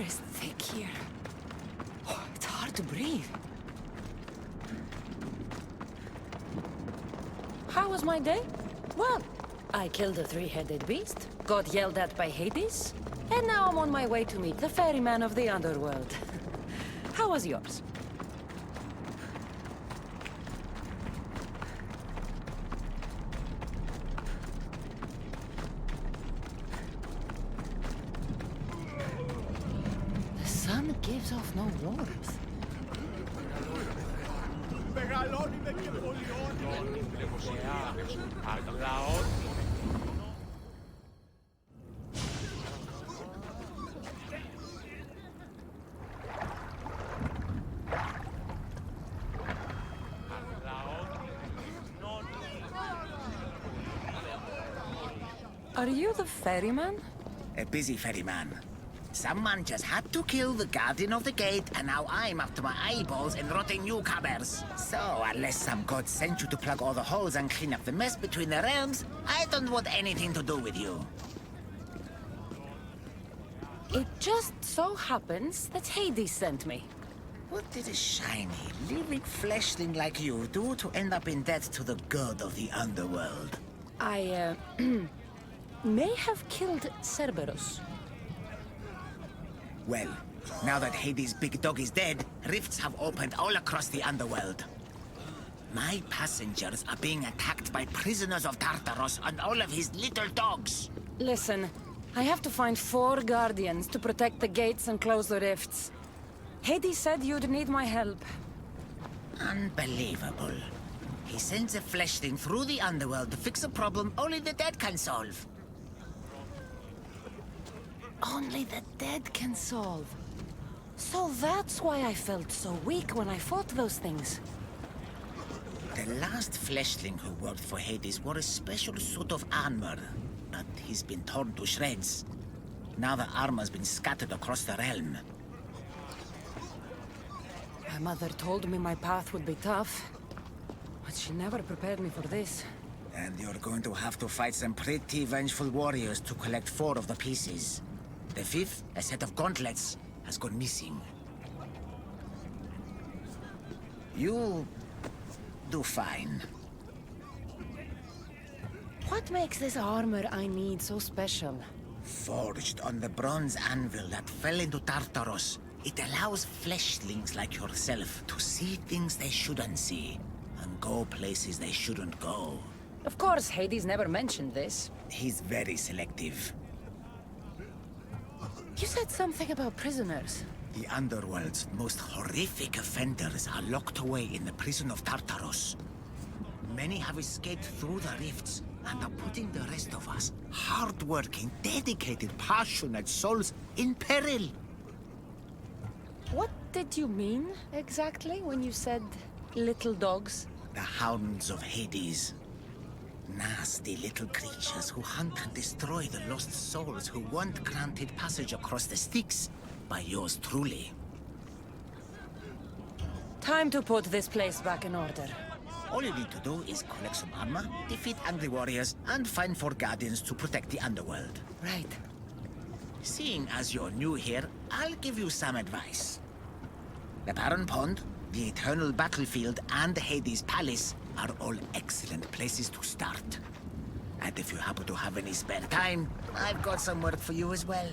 is thick here. Oh, it's hard to breathe. How was my day? Well, I killed a three-headed beast, got yelled at by Hades, and now I'm on my way to meet the ferryman of the underworld. How was yours? The sun gives off no warmth. Are you the ferryman? A busy ferryman. Someone just had to kill the guardian of the gate, and now I'm up to my eyeballs in rotting newcomers. So, unless some god sent you to plug all the holes and clean up the mess between the realms, I don't want anything to do with you. It just so happens that Hades sent me. What did a shiny, living fleshling like you do to end up in debt to the god of the underworld? I, may have killed Cerberus. Well, now that Hades' big dog is dead, rifts have opened all across the underworld. My passengers are being attacked by prisoners of Tartaros and all of his little dogs. Listen, I have to find 4 guardians to protect the gates and close the rifts. Hades said you'd need my help. Unbelievable. He sends a fleshling through the underworld to fix a problem only the dead can solve. Only the dead can solve. So that's why I felt so weak when I fought those things. The last fleshling who worked for Hades wore a special suit of armor, but he's been torn to shreds. Now the armor's been scattered across the realm. My mother told me my path would be tough, but she never prepared me for this. And you're going to have to fight some pretty vengeful warriors to collect 4 of the pieces. The 5th, a set of gauntlets, has gone missing. You do fine. What makes this armor I need so special? Forged on the bronze anvil that fell into Tartaros, it allows fleshlings like yourself to see things they shouldn't see, and go places they shouldn't go. Of course, Hades never mentioned this. He's very selective. You said something about prisoners. The underworld's most horrific offenders are locked away in the prison of Tartaros. Many have escaped through the rifts and are putting the rest of us, hard-working, dedicated, passionate souls, in peril. What did you mean, exactly, when you said little dogs? The hounds of Hades. Nasty little creatures who hunt and destroy the lost souls who weren't granted passage across the Styx by yours truly. Time to put this place back in order. All you need to do is collect some armor, defeat angry warriors, and find 4 guardians to protect the underworld. Right. Seeing as you're new here, I'll give you some advice. The Barren Pond, the Eternal Battlefield, and Hades Palace are all excellent places to start. And if you happen to have any spare time, I've got some work for you as well.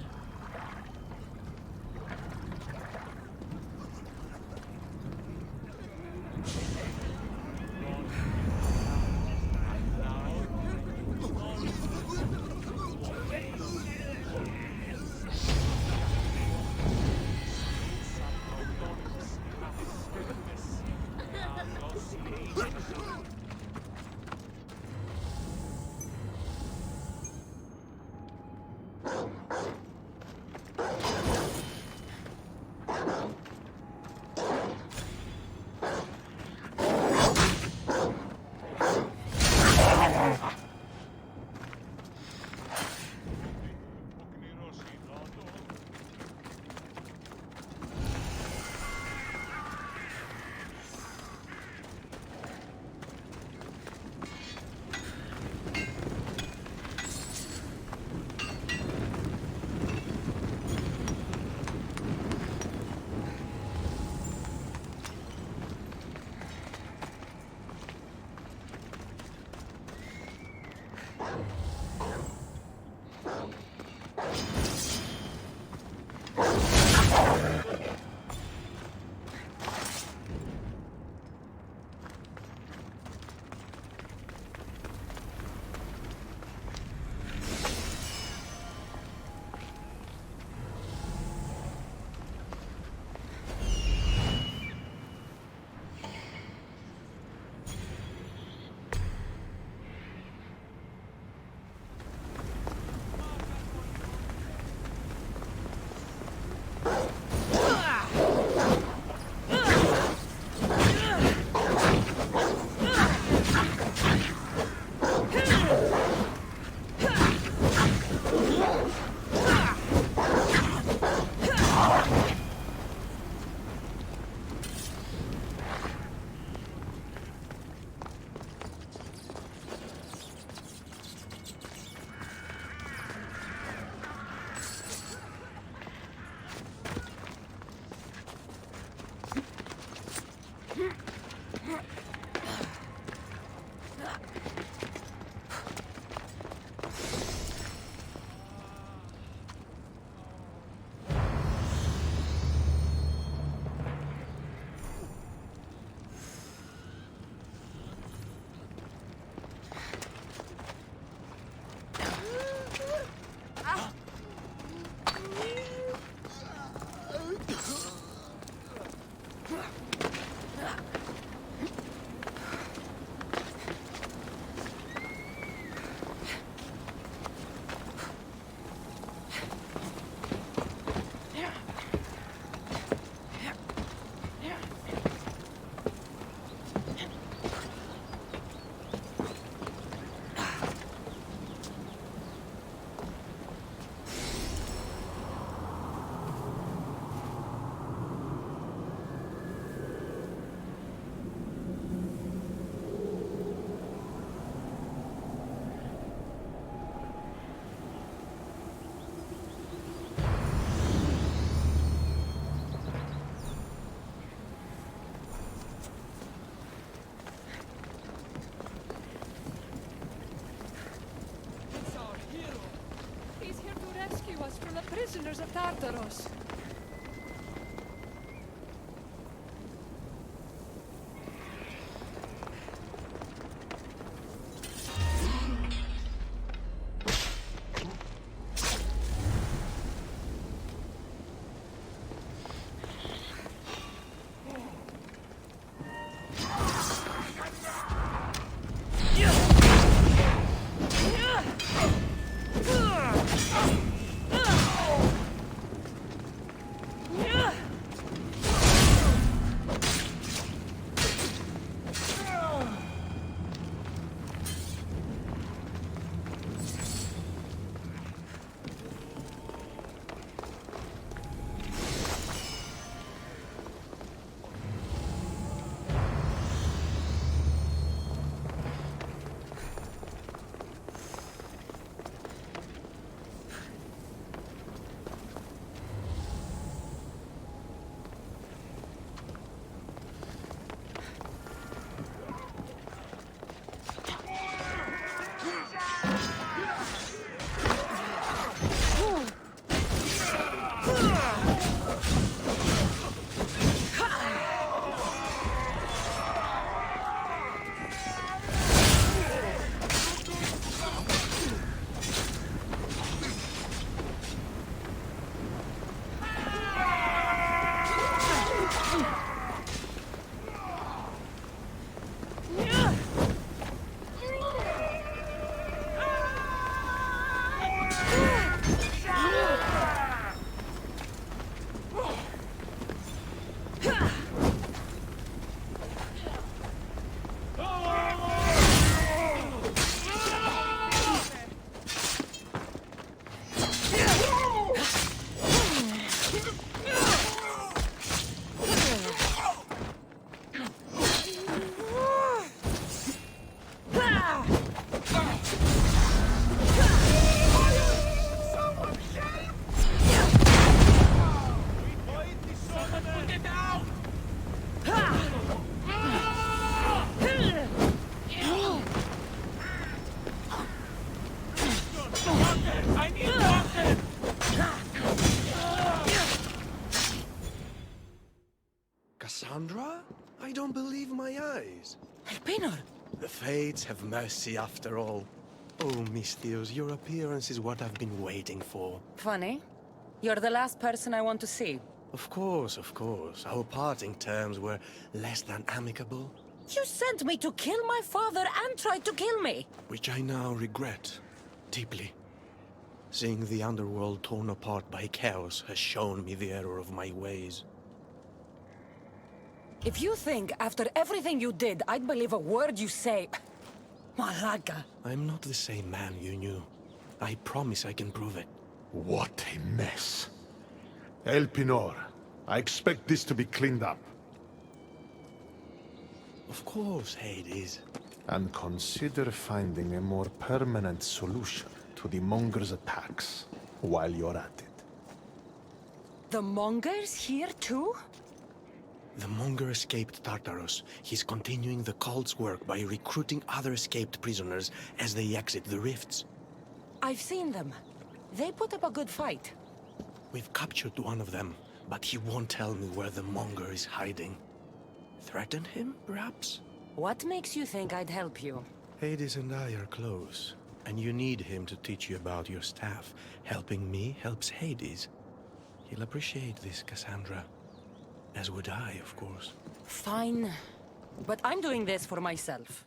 Tartaros. Cassandra? I don't believe my eyes. Elpenor! The fates have mercy after all. Oh, Miss Theos, your appearance is what I've been waiting for. Funny. You're the last person I want to see. Of course, of course. Our parting terms were less than amicable. You sent me to kill my father and tried to kill me! Which I now regret. Deeply. Seeing the underworld torn apart by chaos has shown me the error of my ways. If you think, after everything you did, I'd believe a word you say... Malaga. I'm not the same man you knew. I promise I can prove it. What a mess. Elpenor, I expect this to be cleaned up. Of course, Hades. And consider finding a more permanent solution to the Monger's attacks while you're at it. The Mongers here too? The Monger escaped Tartaros. He's continuing the cult's work by recruiting other escaped prisoners as they exit the rifts. I've seen them. They put up a good fight. We've captured one of them, but he won't tell me where the Monger is hiding. Threaten him, perhaps? What makes you think I'd help you? Hades and I are close, and you need him to teach you about your staff. Helping me helps Hades. He'll appreciate this, Cassandra. As would I, of course. Fine. But I'm doing this for myself.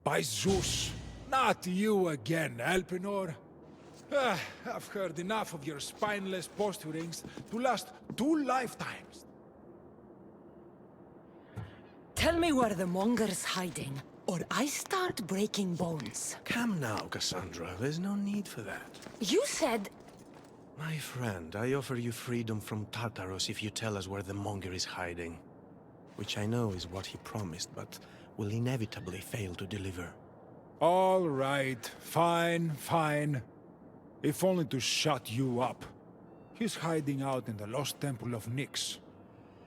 By Zeus, not you again, Elpenor. I've heard enough of your spineless posturings to last 2 lifetimes. Tell me where the Monger's hiding, or I start breaking bones. Come now, Cassandra. There's no need for that. You said... My friend, I offer you freedom from Tartaros if you tell us where the Monger is hiding. Which I know is what he promised, but will inevitably fail to deliver. All right, fine, fine. If only to shut you up. He's hiding out in the lost temple of Nyx.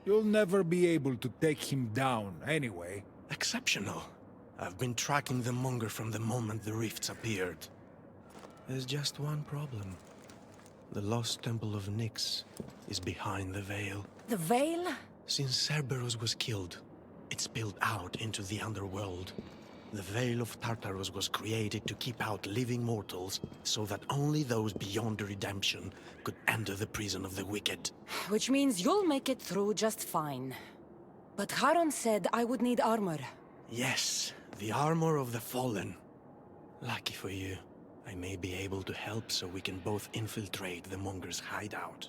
You'll never be able to take him down, anyway. Exceptional. I've been tracking the Monger from the moment the rifts appeared. There's just one problem. The lost temple of Nyx is behind the veil. The veil? Since Cerberus was killed, it spilled out into the underworld. The Veil of Tartarus was created to keep out living mortals, so that only those beyond redemption could enter the prison of the wicked. Which means you'll make it through just fine. But Charon said I would need armor. Yes, the armor of the fallen. Lucky for you, I may be able to help so we can both infiltrate the Monger's hideout.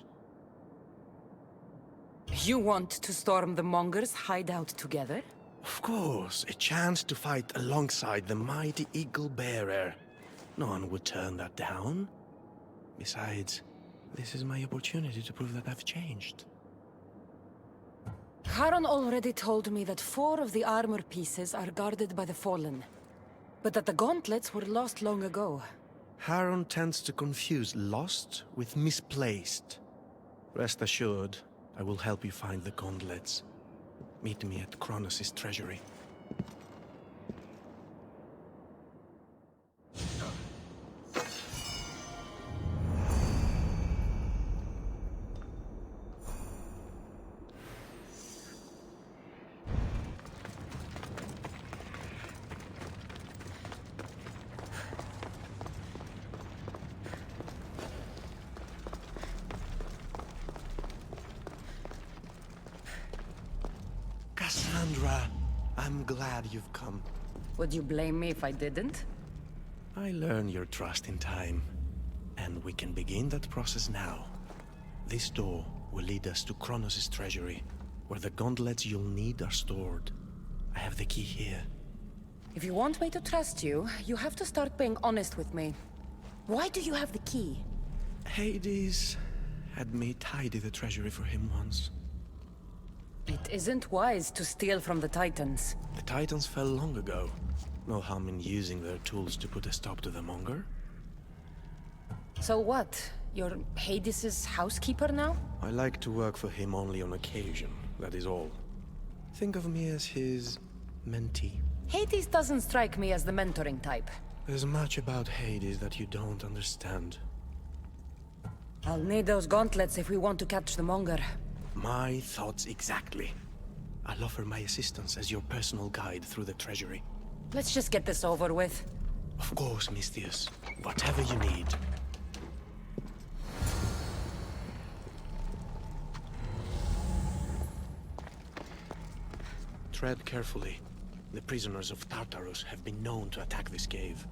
You want to storm the Monger's hideout together? Of course, a chance to fight alongside the mighty Eagle Bearer. No one would turn that down. Besides, this is my opportunity to prove that I've changed. Charon already told me that 4 of the armor pieces are guarded by the Fallen, but that the gauntlets were lost long ago. Charon tends to confuse lost with misplaced. Rest assured, I will help you find the gauntlets. Meet me at Kronos' treasury. Kassandra, I'm glad you've come. Would you blame me if I didn't? I learn your trust in time, and we can begin that process now. This door will lead us to Kronos' treasury, where the gauntlets you'll need are stored. I have the key here. If you want me to trust you, you have to start being honest with me. Why do you have the key? Hades had me tidy the treasury for him once. It isn't wise to steal from the Titans. The Titans fell long ago. No harm in using their tools to put a stop to the Monger. So what? You're Hades' housekeeper now? I like to work for him only on occasion, that is all. Think of me as his mentee. Hades doesn't strike me as the mentoring type. There's much about Hades that you don't understand. I'll need those gauntlets if we want to catch the Monger. My thoughts exactly. I'll offer my assistance as your personal guide through the treasury. Let's just get this over with. Of course, Misthios. Whatever you need. Tread carefully. The prisoners of Tartarus have been known to attack this cave.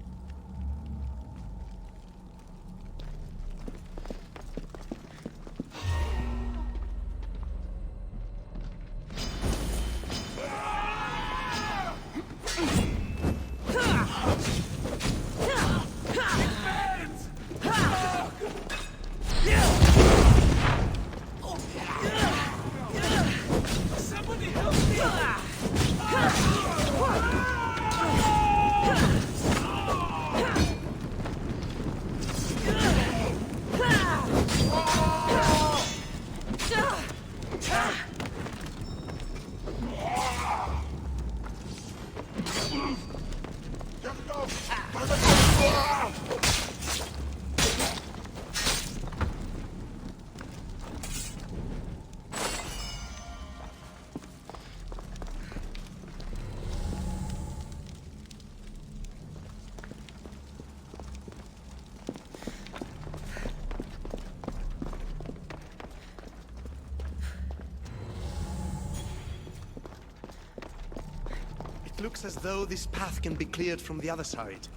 It looks as though this path can be cleared from the other side.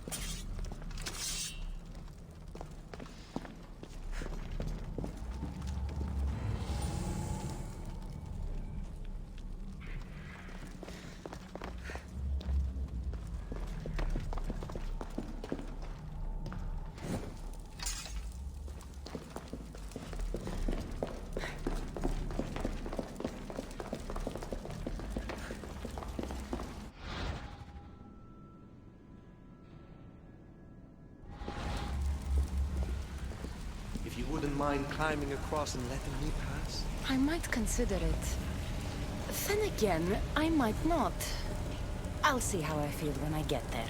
If you wouldn't mind climbing across and letting me pass? I might consider it. Then again, I might not. I'll see how I feel when I get there.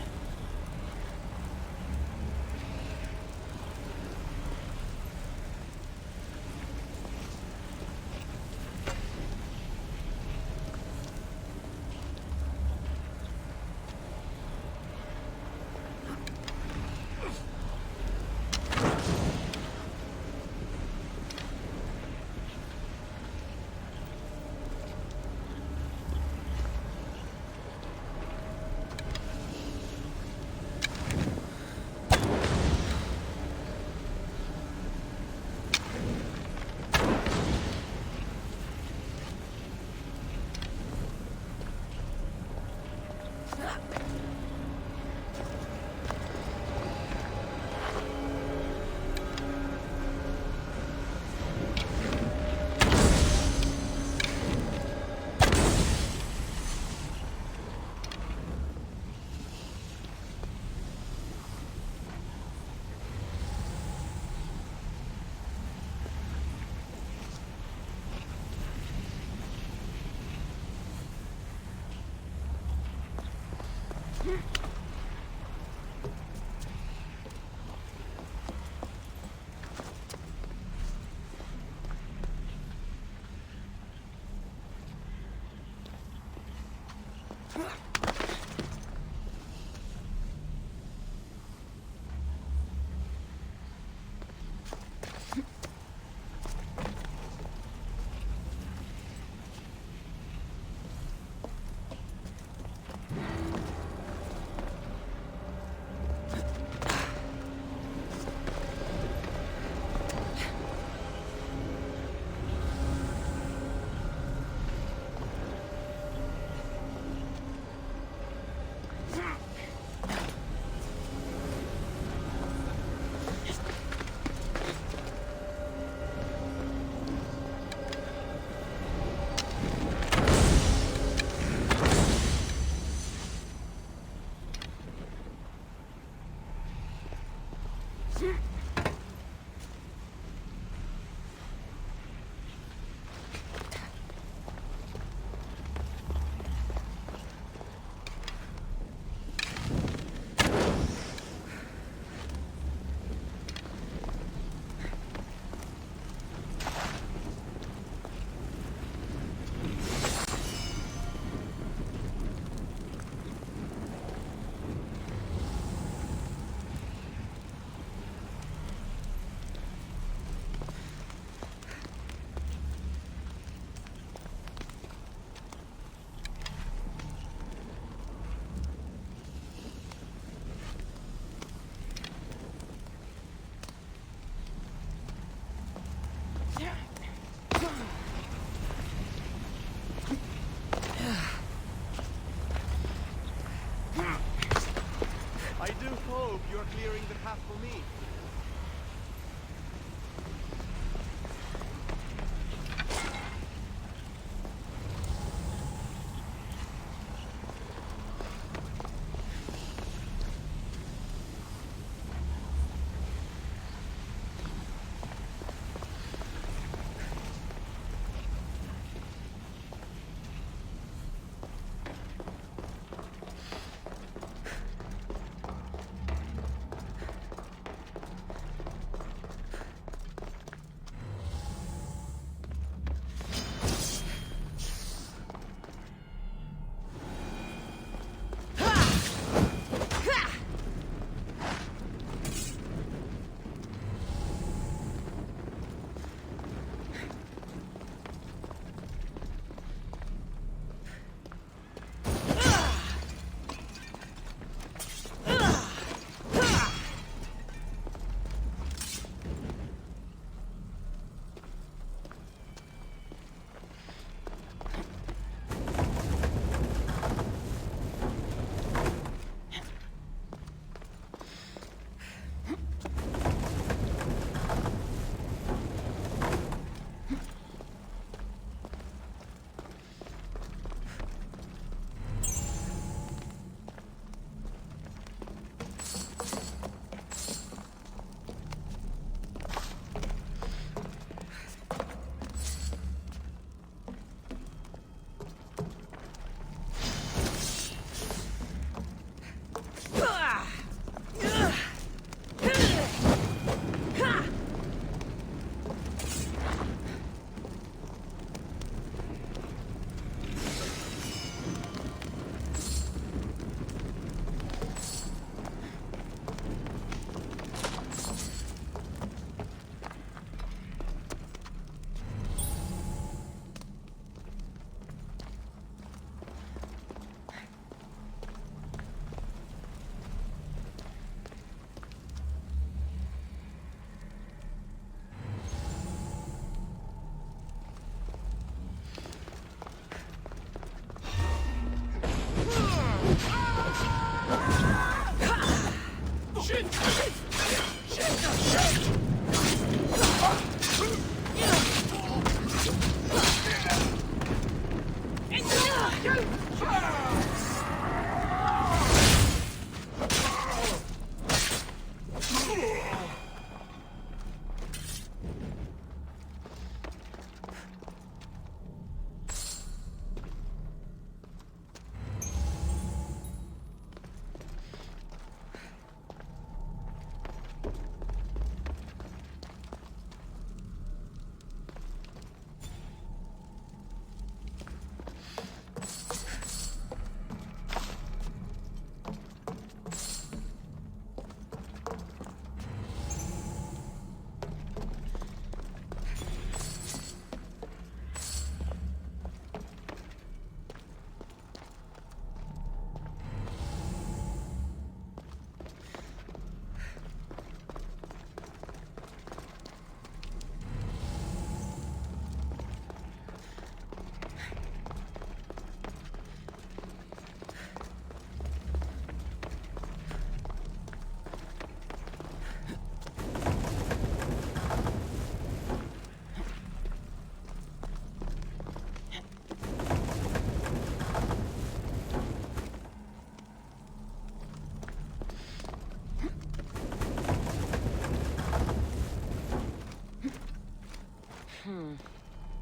for me.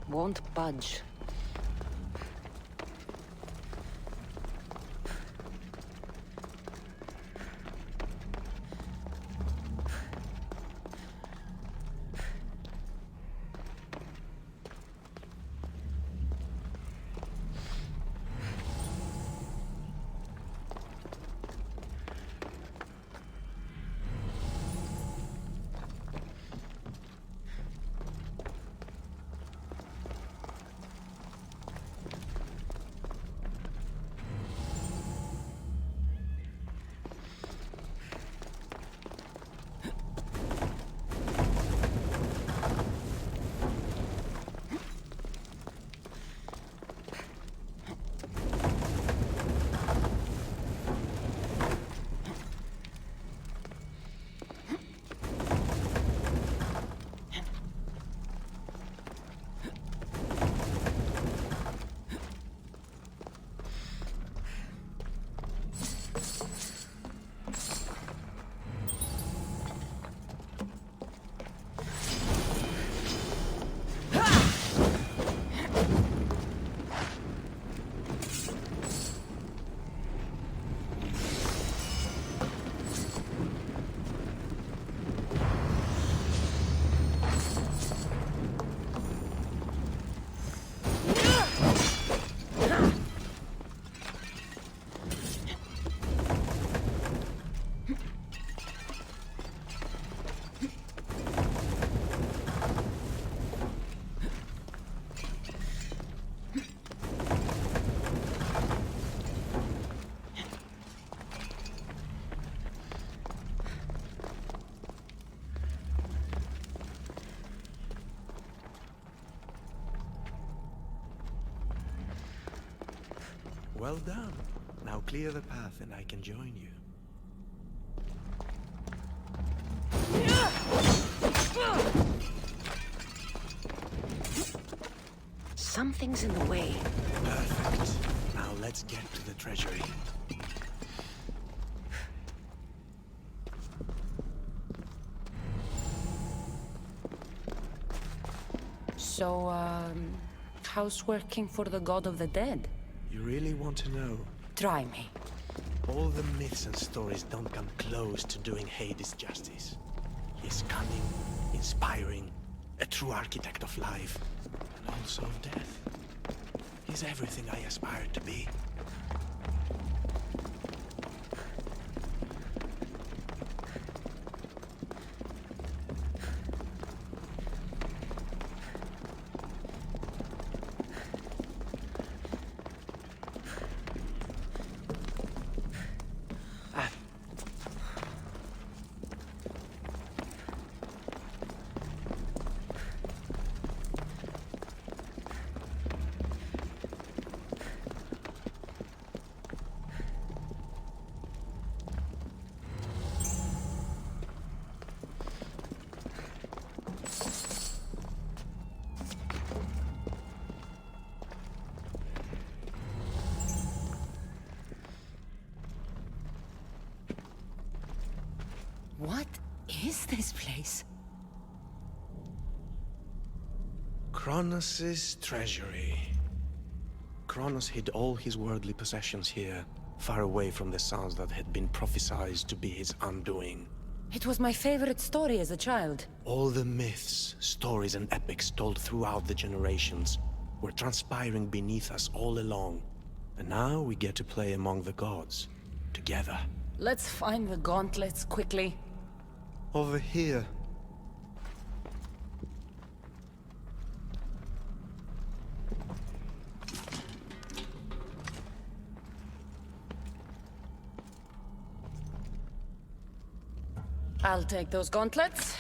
Won't budge. Well done. Now clear the path and I can join you. Something's in the way. Perfect. Now let's get to the treasury. So, how's working for the god of the dead? You really want to know? Try me. All the myths and stories don't come close to doing Hades justice. He's cunning, inspiring, a true architect of life, and also of death. He's everything I aspired to be. What is this place? Kronos' treasury. Kronos hid all his worldly possessions here, far away from the sounds that had been prophesied to be his undoing. It was my favorite story as a child. All the myths, stories, and epics told throughout the generations were transpiring beneath us all along. And now we get to play among the gods, together. Let's find the gauntlets quickly. Over here. I'll take those gauntlets.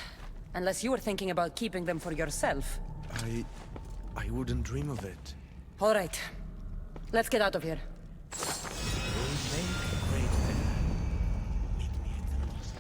Unless you were thinking about keeping them for yourself. I wouldn't dream of it. All right. Let's get out of here. We'll make a great pair. Meet me at the lost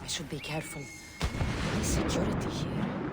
I should be careful. Security here.